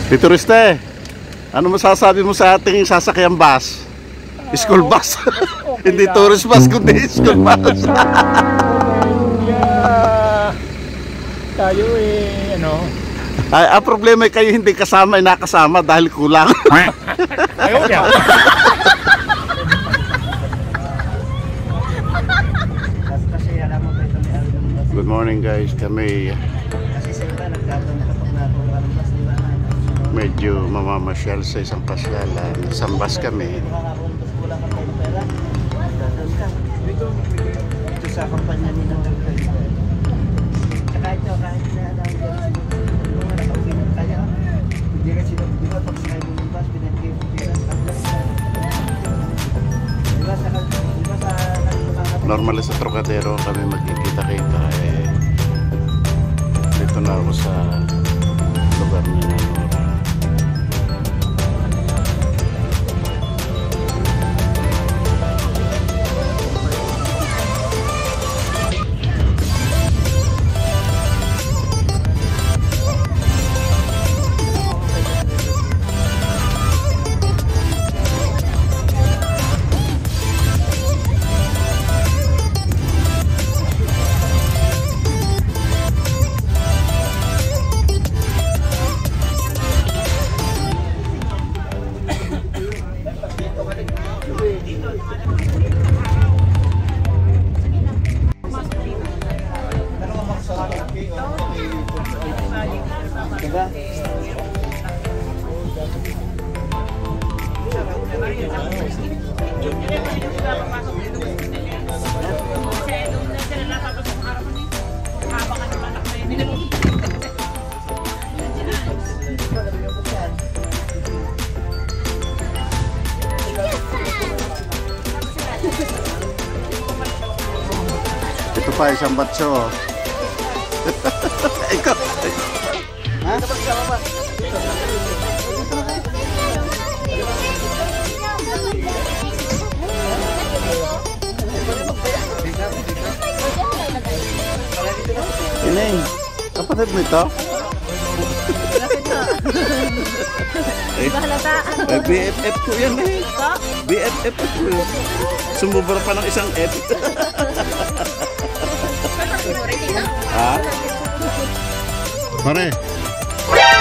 Tito Riste, ano masasabi mo sa ating sasakyan bus? School bus. Okay. Hindi tourist bus kundi school bus. Tayo eh, ano? Ay, ang problema ay kayo hindi kasama, nakasama dahil kulang. Ayaw niya. Good morning guys, kami medyo mamamasyal sa isang pasyalan. Isang bus kami. Ito sa kampanya ni ng kahit na kaya hindi kasi di ba pag sinabi ng bus pinagkip normal sa Trocadero kami magkikita-kita dito na ako sa lugar niya. Ito pa isang batso. Ikaw. Ha? Ineng, kapatid mo ito? BFF ko yan eh. BFF ko. Sumubra pa ng isang F. Ha? Pare,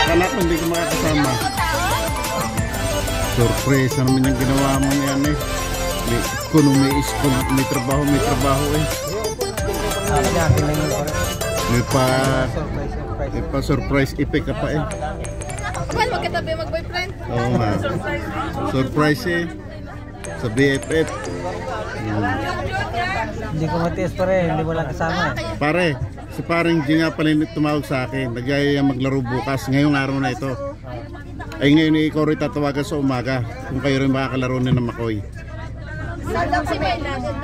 anak mo hindi ko makakasama. Surprise naman yung ginawa mo yan eh. May trabaho eh. May pa surprise effect ka pa eh. Well, magkatabi mag-boyfriend. Oo nga. Surprise eh. Sa BFF. Hindi ko matiis pa rin, hindi mo lang kasama eh. Pare, si paring G nga pala tumawag sa akin. Nagyaya maglaro bukas ngayong araw na ito. Ay ngayon ikaw rin tatawagan sa umaga kung kayo rin makakalaro na ng Makoy.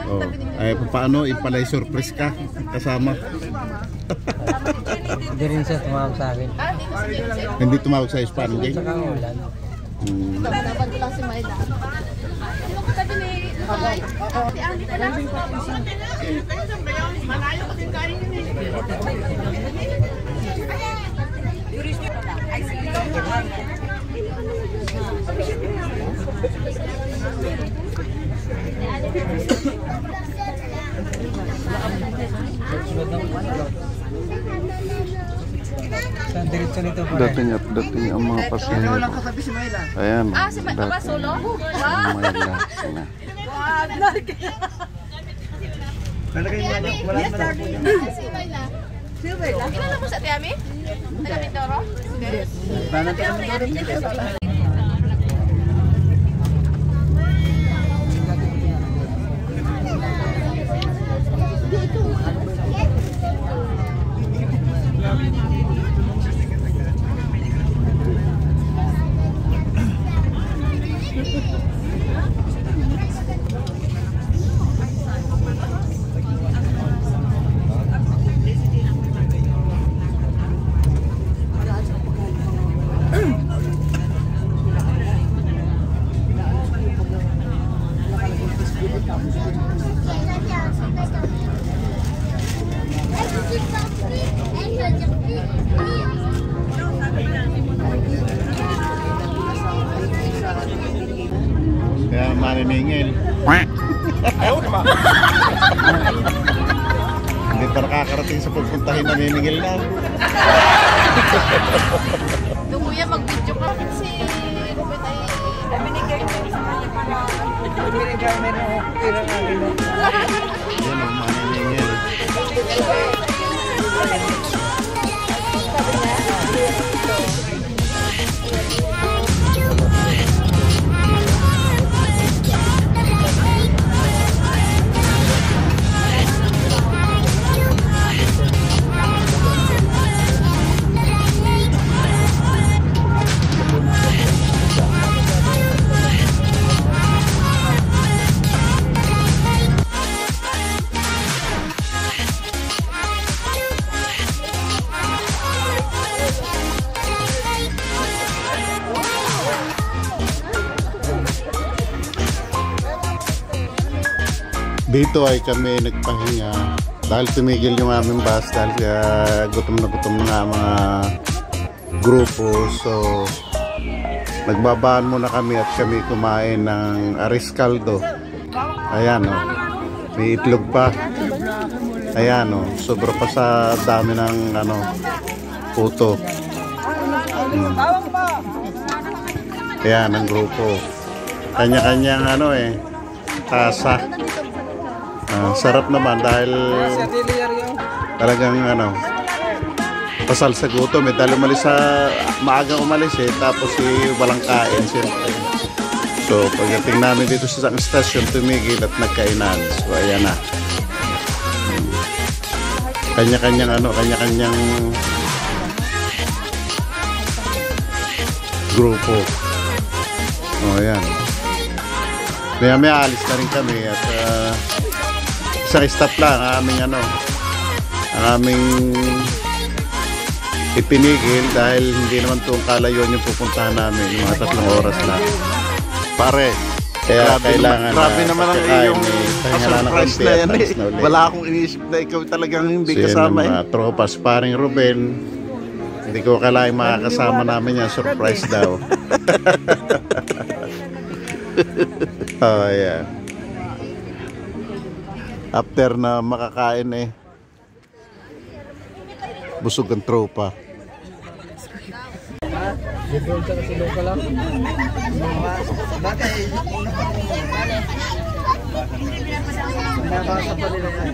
Oh, ay paano ipalay surprise ka kasama. Hindi rin siya tumawag sa akin. Hindi tumawag sa Hispanic Gang? Saka ulan. Dapat lang si Maida. Sabi ni si Andy ko lang. Malayo kasi kanin yun eh. Dating ang mga pasyente. Ayan. Si Maida solo? Wow! Si Maida. Kilala mo sa Tiami? Taga Mindoro? maniningil. Ayaw naman. Hindi pa nakakarating sa pupuntahin, naniningil na. Nung kuya, mag-video ka. Si Ruben ay binigay niya sa kanya para... Binigay mo ng pira namin. Yan ang maniningil. Dito ay kami nagpahinga dahil tumigil yung aming bus dahil gutom na mga grupo. So nagbabaan muna kami at kami kumain ng aris caldo. Ayan o, may itlog pa. Ayan o, sobra pa sa dami ng puto. Ayan ang grupo. Kanya-kanyang tasa. Sarap naman dahil talagang pasal sa gutom dahil maagang umalis tapos walang kain siyempre. So pagdating namin dito sa isang stasyon, tumigil at nagkainan. So ayan na, kanya-kanyang grupo. Ayan, may alis na rin kami at isang stop lang ang aming ipinigil dahil hindi naman itong kalayuan yung pupuntahan namin, yung mga 3 oras lang. Pare, kaya kailangan grabe naman ang iyong surprise na yan eh. Wala akong iniisip na ikaw talagang hindi kasama eh. Mga tropas, paring Ruben, hindi ko kailangan makakasama namin yan, surprise daw. Oh yeah. After na makakain busog ang tropa. Doon sa kasilong ka lang. Bakit? Nabasa pa nila yan.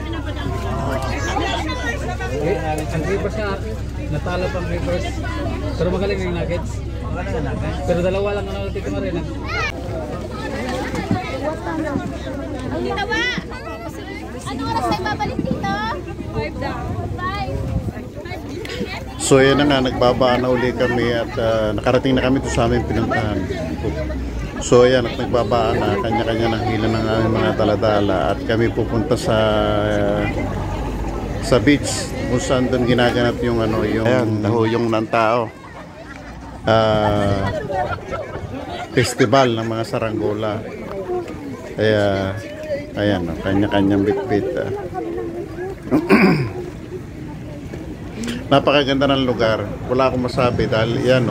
Ang reverse nga, natalo pang reverse. Pero magaling yung nuggets. Pero dalawa lang ang nalatito nga rin. Ang dito ba? Ano oras tayo babalik dito? 5 daw. 5. So yan na nga, nagbabaan na uli kami at nakarating na kami to sa aming pinuntahan. So yan, at nagbabaan na, kanya-kanya ng hila ng aming mga daladala at kami pupunta sa beach kung saan doon ginaganap yung Ayan, nahuyong ng tao. festival ng mga saranggola. Kaya ayan, kanya-kanyang bitbit. Napakaganda ng lugar. Wala akong masabi dahil yan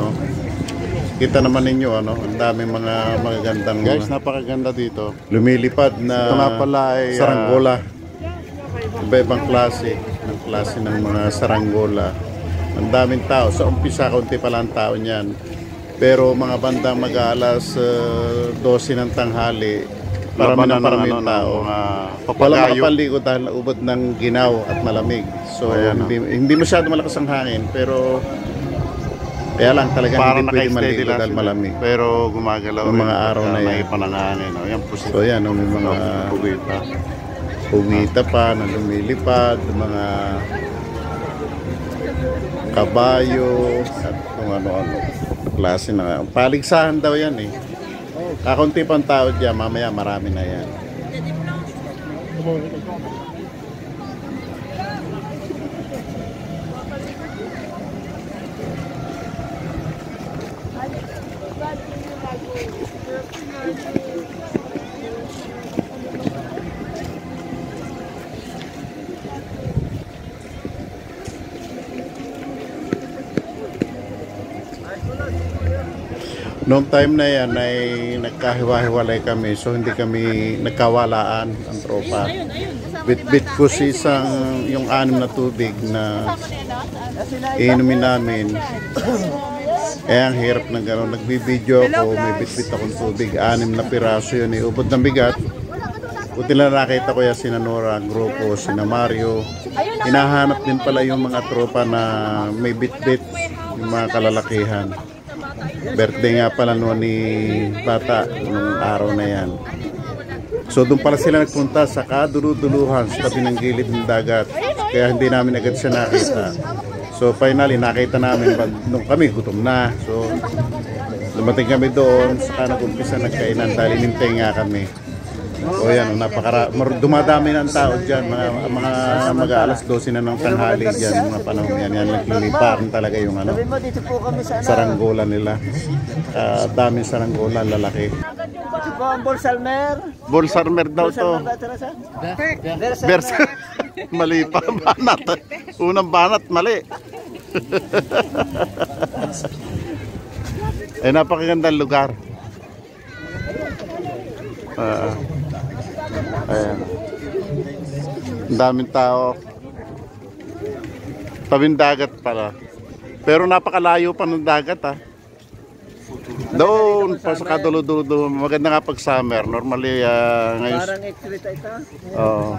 kita naman ninyo ang daming mga magagandang guys, napakaganda dito. Lumilipad na Ito nga pala ay saranggola. Iba-ibang klase ng mga saranggola. Ang daming tao. Sa umpisa, kaunti pala ang tao niyan. Pero mga bandang mag-aalas 12 ng tanghali, parami ng tao. Wala makapaligo dahil naubod ng ginaw at malamig. So hindi masyado malakas ang hangin, pero kaya lang talagang parang hindi pwede naka-steady maligo lang dahil sila. malamig. Pero gumagalaw Yung mga araw na yan. May panangangin. Yan po So yan, may mga pugita pa na lumilipad, mga kabayo at kung ano-ano klase na paligsahan daw yan eh. Kakunti pang tao dyan, mamaya marami na yan. Noong time na yan ay nagkahiwa-hiwalay kami, so hindi kami nagkawalaan ang tropa. Bit-bit ko si yung 6 na tubig na inumin namin. Ang hirap ng gano'n. Nagbibideo ako, may bit-bit akong tubig. 6 na piraso yun, ubod ng bigat. Buti lang nakita ko yan si Nora, grupo, si Mario. Hinahanap din pala yung mga tropa na may bit-bit, yung mga kalalakihan. Birthday nga pala noon ni Bata nung araw na yan. So doon pala sila nagpunta sa kaduluduluhan sa tabi ng gilid ng dagat. Kaya hindi namin agad siya nakita. So finally nakita namin nung kami gutom na. So dumating kami doon, saka nag-umpisa nagkainan dahil inintay nga kami. O yan, dumadami ng tao dyan, mga mag-aalas 12 na ng tanghali dyan, mga panahon yan, nagliliparan talaga yung ano, saranggola nila. Daming saranggola, lalaki. Ito po ang Bolsalmer. Bolsalmer daw to. Bersa. Mali pa, banat. Unang banat, mali. Napakagandang lugar. Ayan. Ang daming tao. Tabing dagat pala. Pero napakalayo pa ng dagat ha. Doon pa sa kadulo-dulo. Maganda nga pag summer. Normally ngayon. Parang ekstrita ito. Oo.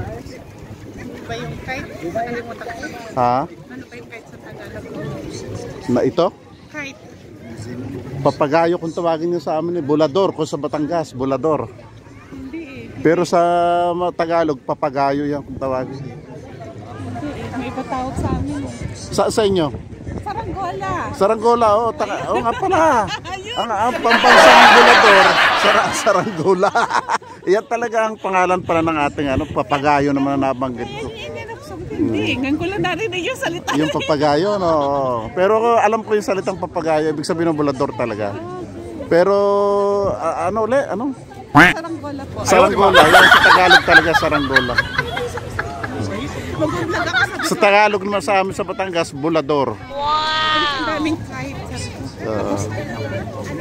Ba yung kite? Nakalimutan ko. Ha? Ano pa yung kite sa Tagalog? Na ito? Kite. Papagayo kung tawagin nyo sa amin. Bulador. Kung sa Batangas, bulador. Hindi eh. Pero sa Tagalog, papagayo yan kung tawagin. Hindi eh. May iba tawag sa amin eh. Sa inyo? Saranggola. Saranggola, oo nga pala. Ang pambansang bulador, saranggola. Yan talaga ang pangalan pala ng ating papagayo naman na nabanggit ko. Hindi, ngayon ko lang narinig yung salita. Yung papagayo, no. Pero alam ko yung salitang papagayo, ibig sabihin ng bulador talaga. Pero ano ulit? Ano? Saranggola po. Saranggola, yan sa Tagalog talaga saranggola. Sa Tagalog naman sa amin sa Batangas, bulador. Ang daming kite.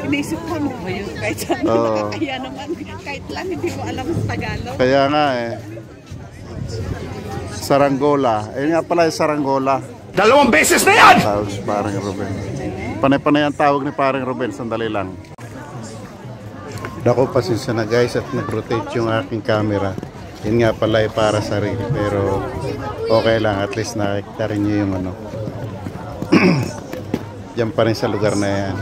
Inisip ko ano ba yung kite? Kaya naman, kite lang, hindi ko alam sa Tagalog. Kaya nga saranggola. Ayun nga pala yung saranggola. 2 beses na yan! Tawag si Parang Ruben. Panay-panay ang tawag ni Parang Ruben. Sandali lang. Naku, pasensya na guys at nag-rotate yung aking camera. Yun nga pala ay para sa rin. Pero okay lang. At least nakikita rin nyo yung ano. Diyan pa rin sa lugar na yan.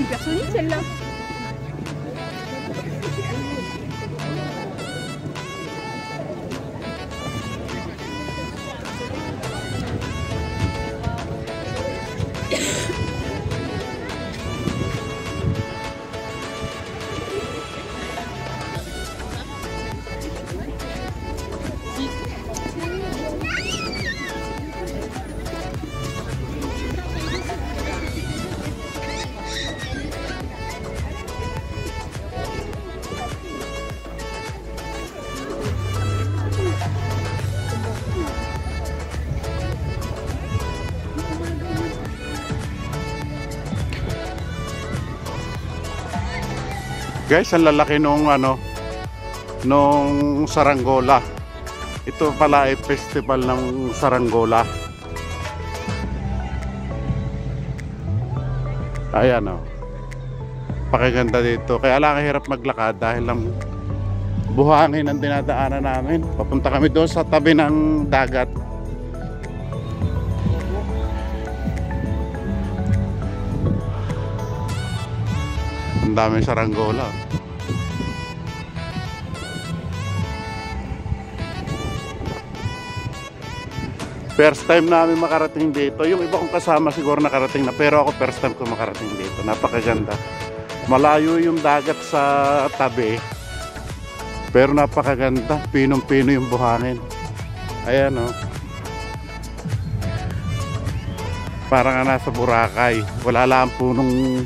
Personne, celle-là. Guys, ang lalaki nung nung saranggola. Ito pala ay festival ng saranggola. Ayan pakaganda dito. Kaya lang hirap maglakad dahil lang buhangin ang dinadaanan namin. Papunta kami doon sa tabi ng dagat. Ang daming saranggola. First time namin makarating dito. Yung iba kong kasama siguro nakarating na, pero ako first time ko makarating dito. Napakaganda. Malayo yung dagat sa tabi, pero napakaganda. Pinong-pino yung buhangin. Ayan o. Parang nasa Boracay. Wala lang punong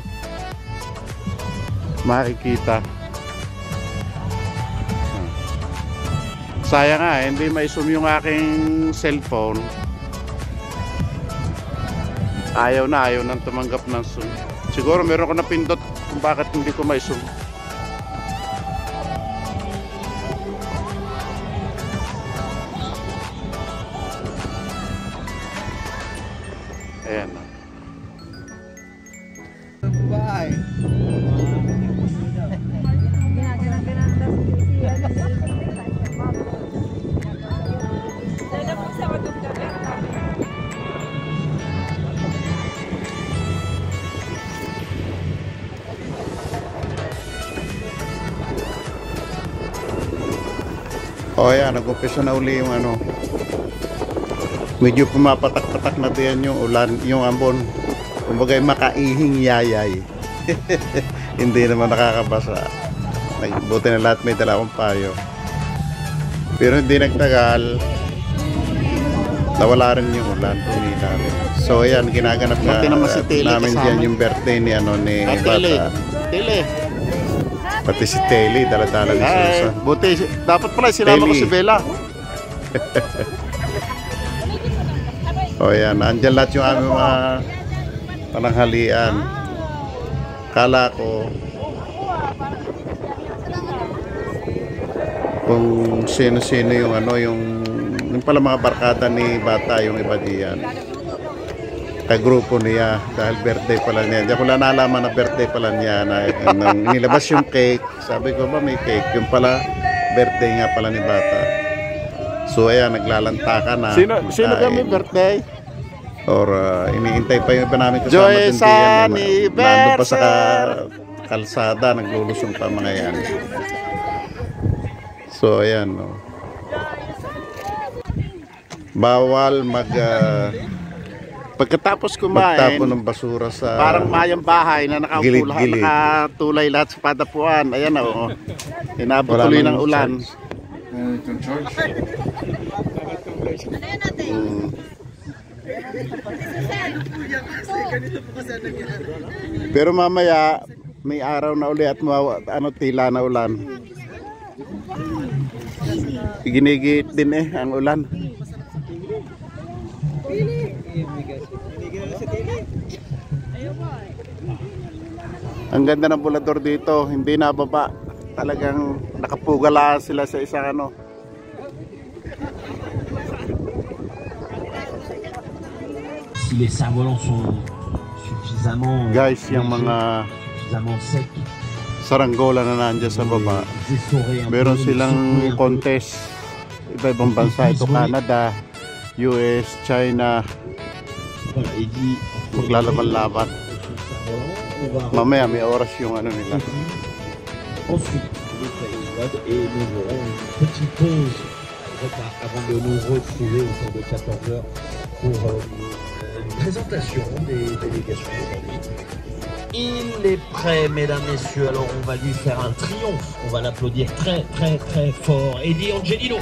makikita. Sayang nga, hindi may zoom yung aking cellphone. Ayaw nang tumanggap ng zoom. Siguro meron ko napindot kung bakit hindi ko may zoom. Ayan. Bye. O yan, nag-umpisa na uli yung ano. Medyo pumapatak-patak na din yung ulan, yung ambon. Kumbaga makaihing yayay. Hindi naman nakakabasa. Buti na lahat may dalawang payo. Pero hindi nagtagal, nawala rin yung ulan. Tumila rin. So ayan, ginaganap na namin dyan yung birthday ni ano ni Bata. Tili. Pati si Telly, dala-dala ni Susan. Buti, dapat pala sinama ko si Bella. O yan, andyan lahat yung aming mga pananghalian. Kala ko kung sino-sino yung ano, yung pala mga barkada ni Bata, yung iba diyan. Kagrupo niya dahil birthday pala niya. Hindi ko lang nalaman na birthday pala niya na nang nilabas yung cake. Sabi ko ba may cake? Yung pala birthday nga pala ni Bata. So ayan, naglalanta ka na. Sino kami birthday? Or iniintay pa yung iba namin kasama Joy din Sunny diyan. Nandun pa sa kalsada, naglulusong pa mga yan. So ayan, no. Bawal Pagkatapos kumain, magtapon ng basura sa parang mayang bahay na Gilid-gilid. nakatulay lahat sa padapuan. Ayan na, oo. Inabot Wala tuloy nang ng ulan. Pero mamaya may araw na uli at tila na ulan. Ginigit din ang ulan. Ang ganda ng bulador dito, hindi nababa. Talagang nakapugala sila sa isang ano. Si les cerfs-volants sont suffisamment Guys, yung mga suffisamment secs, saranggola na nandiyan sa baba. essorés un Meron peu, silang secoués un peu. contest. Iba-ibang bansa ito, Canada, US, China, Voilà, et dit maglalaban-laban. on va Mamaya may oras yung ano nila. ensuite le stade et nous aurons une petite pause avant de nous retrouver autour de 14h pour une présentation des délégations aujourd'hui. Il est prêt, mesdames, messieurs, alors on va lui faire un triomphe. On va l'applaudir très très très fort. Eddie Angelino.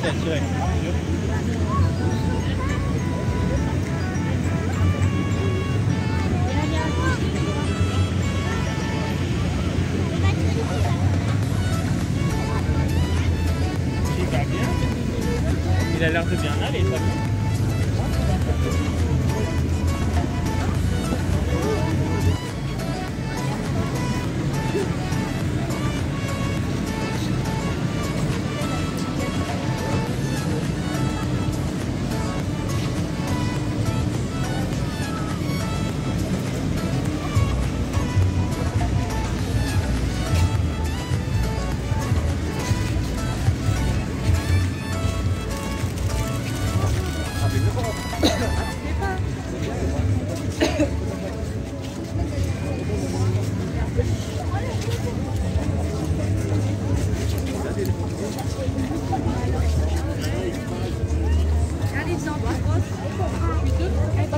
Il a l'air de bien aller,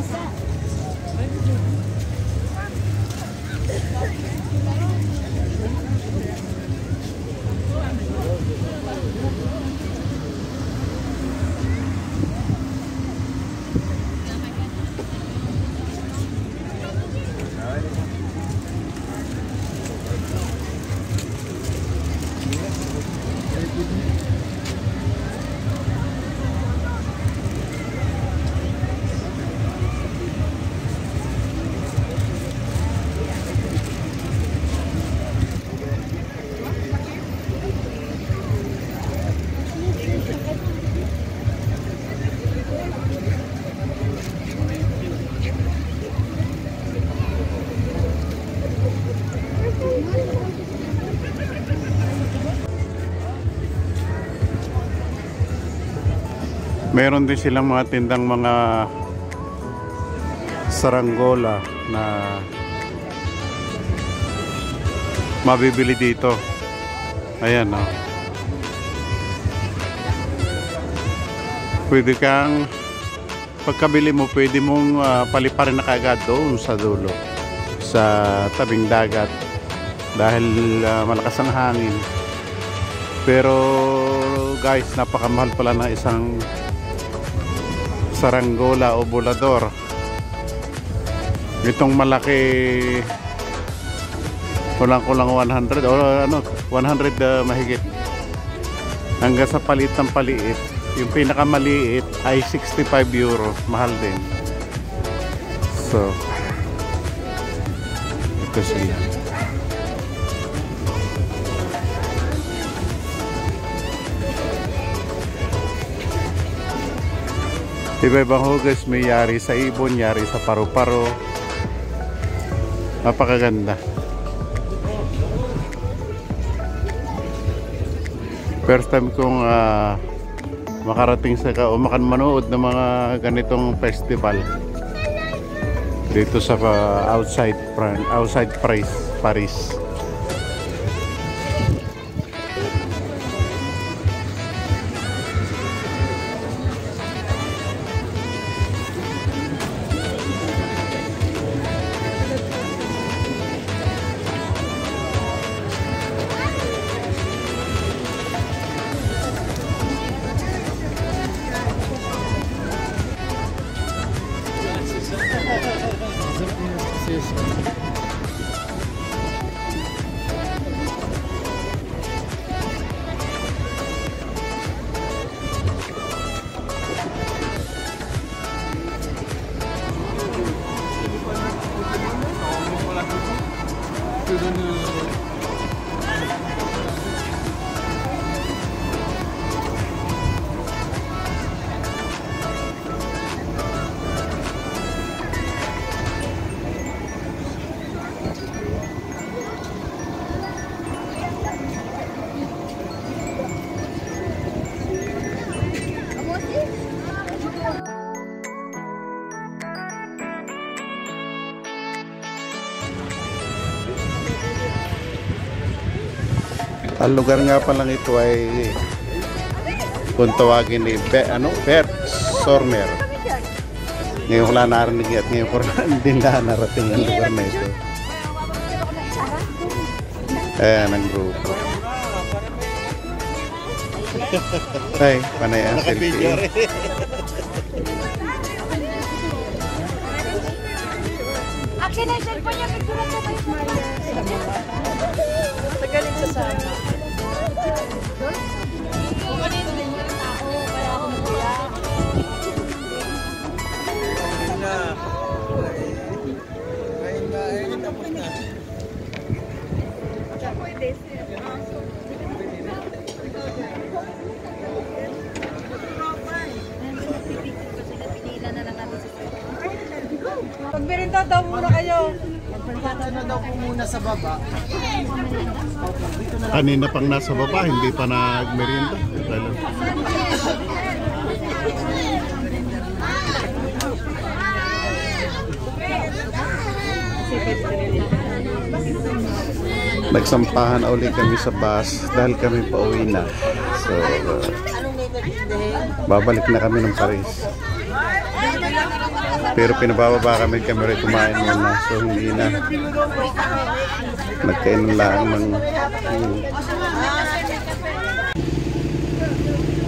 ça. Meron din silang mga tindang mga saranggola na mabibili dito. Ayan, oh. Pwede kang pagkabili mo, pwede mong paliparin na kaagad doon sa dulo, sa tabing dagat, dahil malakas ang hangin. Pero guys, napakamahal pala na isang saranggola o bulador. Itong malaki, kulang-kulang 100 o ano, 100 mahigit. Hanggang sa palit ng paliit. Yung pinakamaliit ay 65 euro. Mahal din. So, ito siya. Iba-ibang hugas, may yari sa ibon, yari sa paru-paro. Napakaganda. First time kong makarating sa o manood ng mga ganitong festival dito sa outside Paris. Ang lugar nga pa lang ito ay kung tawagin ni Bert Sormer. Ngayon ko lang narinig at ngayon ko din na narating ang lugar na ito. Ayan ang grupo. Ay, panay ang Naka-video selfie. rin. Akin na yung cellphone niya, picture na tayo. Tagaling sa sana. Kumanin din yung tao, kaya ako nagkaya. Pagbirinda daw muna kayo. Pagkata na daw po muna sa baba. Kanina pang nasa baba, hindi pa nagmerienda. Nagsampahan uli kami sa bus dahil kami pauwi na. So, babalik na kami ng Paris. Pero pinabababa kami rin kumain muna. So, hindi na. Nagkainan lang ng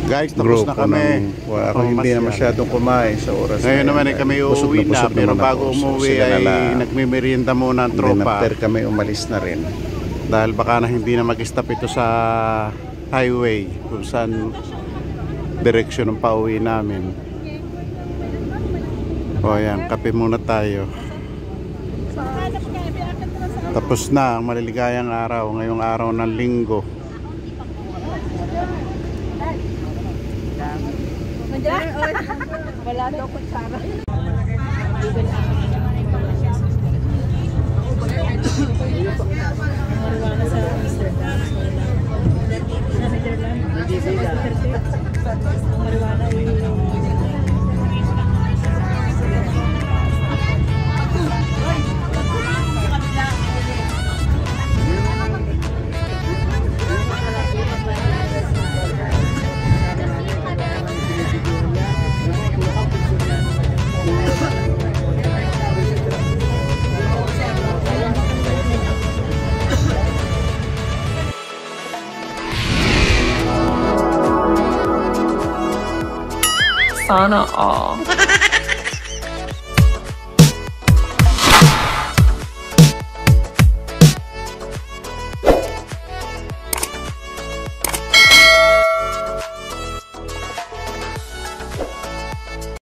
guys, tapos na kami. Ako hindi na masyadong kumain sa oras. Ngayon naman ay kami uuwi na, pero bago umuwi ay nagmimerienda muna ang tropa. Pero kami umalis na rin. Dahil baka na hindi na mag-stop ito sa highway kung saan direksyon ng pauwi namin. O yan, kape muna tayo. Tapos na ang maliligayang araw, ngayong araw ng linggo. Wala daw kutsara. Marijuana sa Amsterdam. Sa Netherlands. Marijuana Sana all.